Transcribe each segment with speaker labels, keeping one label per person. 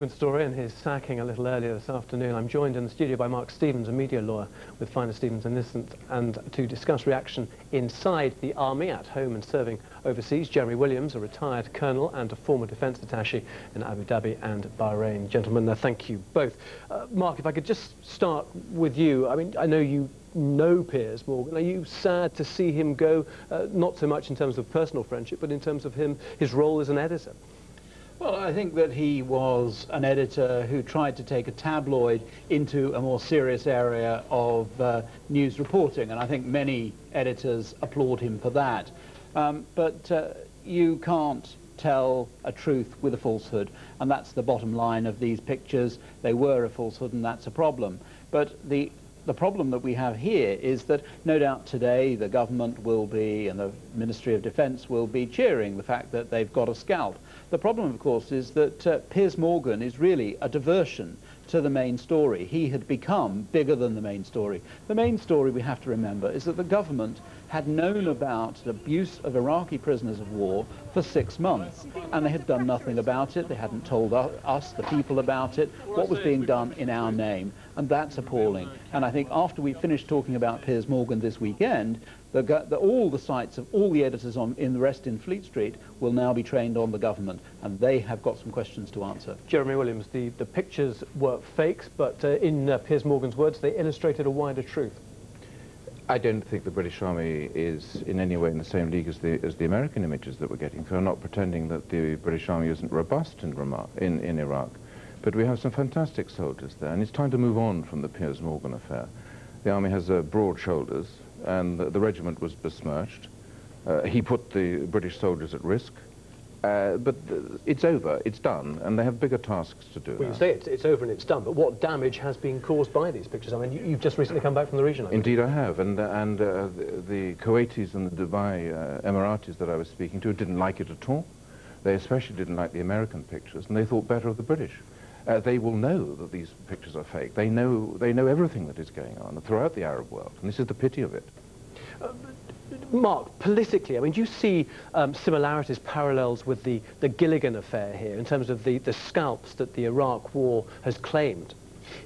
Speaker 1: Good story and his sacking a little earlier this afternoon. I'm joined in the studio by Mark Stevens, a media lawyer with Finer Stevens and Innocent, and to discuss reaction inside the army, at home and serving overseas. Jeremy Williams, a retired colonel and a former defence attaché in Abu Dhabi and Bahrain. Gentlemen, thank you both. Mark, if I could just start with you. I mean, I know you know Piers Morgan. Are you sad to see him go, not so much in terms of personal friendship, but in terms of his role as an editor?
Speaker 2: Well, I think that he was an editor who tried to take a tabloid into a more serious area of news reporting, and I think many editors applaud him for that. But you can't tell a truth with a falsehood, and that's the bottom line of these pictures. They were a falsehood, and that's a problem. But the problem that we have here is that no doubt today the government will be, and the Ministry of Defence will be, cheering the fact that they've got a scalp. The problem, of course, is that Piers Morgan is really a diversion to the main story. He had become bigger than the main story. The main story, we have to remember, is that the government had known about the abuse of Iraqi prisoners of war for 6 months, and they had done nothing about it. They hadn't told us, the people, about it, what was being done in our name, and that's appalling. And I think after we finish talking about Piers Morgan this weekend, all the sites of all the editors in the rest in Fleet Street will now be trained on the government, and they have got some questions to answer.
Speaker 1: Jeremy Williams, the pictures were fakes, but in Piers Morgan's words, they illustrated a wider truth.
Speaker 3: I don't think the British Army is in any way in the same league as the American images that we're getting. So I'm not pretending that the British Army isn't robust in Iraq, but we have some fantastic soldiers there, and it's time to move on from the Piers Morgan affair. The Army has broad shoulders, and the regiment was besmirched. He put the British soldiers at risk, but it's over, it's done, and they have bigger tasks to do.
Speaker 1: Well, you say it's over and it's done, but what damage has been caused by these pictures? I mean, you've just recently come back from the region.
Speaker 3: Indeed I have, and the Kuwaitis and the Dubai Emiratis that I was speaking to didn't like it at all. They especially didn't like the American pictures, and they thought better of the British. They will know that these pictures are fake. They know everything that is going on throughout the Arab world, and this is the pity of it.
Speaker 1: Mark, politically, I mean, do you see similarities, parallels with the Gilligan affair here in terms of the scalps that the Iraq war has claimed?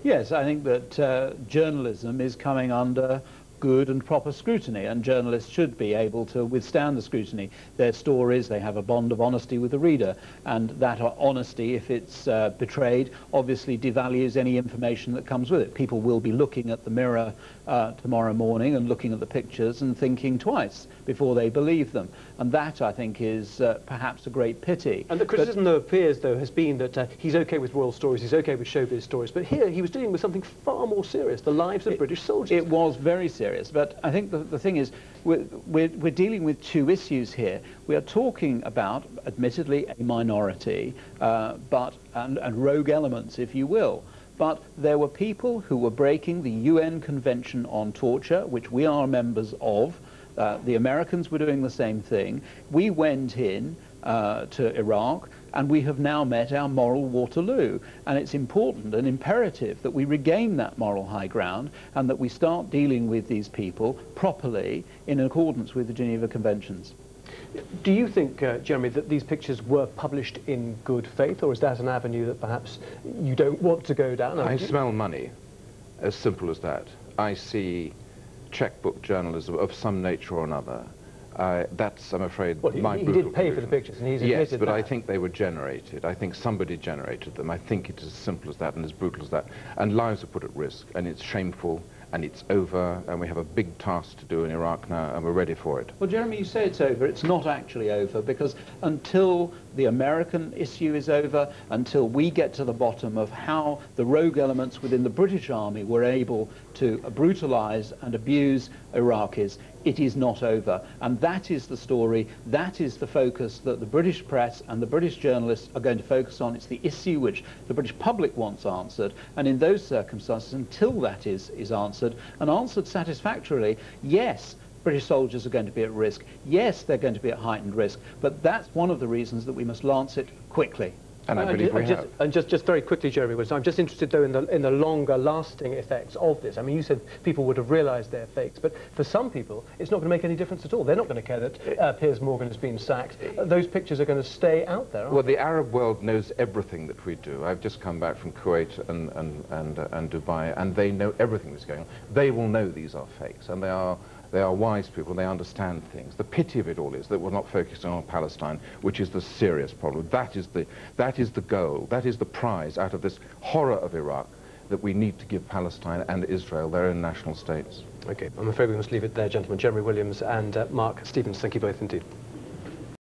Speaker 2: Yes, I think that journalism is coming under good and proper scrutiny, and journalists should be able to withstand the scrutiny. Their stories, they have a bond of honesty with the reader, and that honesty, if it's betrayed, obviously devalues any information that comes with it. People will be looking at the Mirror tomorrow morning and looking at the pictures and thinking twice before they believe them, and that, I think, is perhaps a great pity.
Speaker 1: And the criticism of Piers, though, has been that he's okay with royal stories, he's okay with showbiz stories, but here he was dealing with something far more serious, the lives of British soldiers.
Speaker 2: It was very serious. But I think the thing is, we're dealing with two issues here. We are talking about, admittedly, a minority, and rogue elements, if you will. But there were people who were breaking the UN Convention on Torture, which we are members of. The Americans were doing the same thing. We went in to Iraq, and we have now met our moral Waterloo. And it's important and imperative that we regain that moral high ground, and that we start dealing with these people properly in accordance with the Geneva Conventions.
Speaker 1: Do you think, Jeremy, that these pictures were published in good faith, or is that an avenue that perhaps you don't want to go down?
Speaker 3: I smell money, as simple as that. I see checkbook journalism of some nature or another. That's, I'm afraid,
Speaker 1: well,
Speaker 3: my
Speaker 1: he did pay for the pictures, and he's admitted
Speaker 3: yes, but
Speaker 1: that.
Speaker 3: I think they were generated. I think somebody generated them. I think it's as simple as that and as brutal as that. And lives are put at risk, and it's shameful, and it's over, and we have a big task to do in Iraq now, and we're ready for it.
Speaker 2: Well, Jeremy, you say it's over. It's not actually over, because until the American issue is over, until we get to the bottom of how the rogue elements within the British Army were able to brutalise and abuse Iraqis, it is not over. And that is the story, that is the focus that the British press and the British journalists are going to focus on. It's the issue which the British public wants answered, and in those circumstances, until that is answered, and answered satisfactorily, yes, British soldiers are going to be at risk, yes, they're going to be at heightened risk, but that's one of the reasons that we must lance it quickly.
Speaker 3: And I believe we have.
Speaker 1: And just very quickly, Jeremy Williams, I'm just interested though in the longer lasting effects of this. I mean, you said people would have realised they're fakes, but for some people, it's not going to make any difference at all. They're not going to care that Piers Morgan has been sacked. Those pictures are going to stay out there, aren't
Speaker 3: Well, the Arab world knows everything that we do. I've just come back from Kuwait and Dubai, and they know everything that's going on. They will know these are fakes, and they are wise people, they understand things. The pity of it all is that we're not focusing on Palestine, which is the serious problem. That is the goal, that is the prize out of this horror of Iraq, that we need to give Palestine and Israel their own national states.
Speaker 1: Okay, I'm afraid we must leave it there, gentlemen. Jeremy Williams and Mark Stevens, thank you both indeed.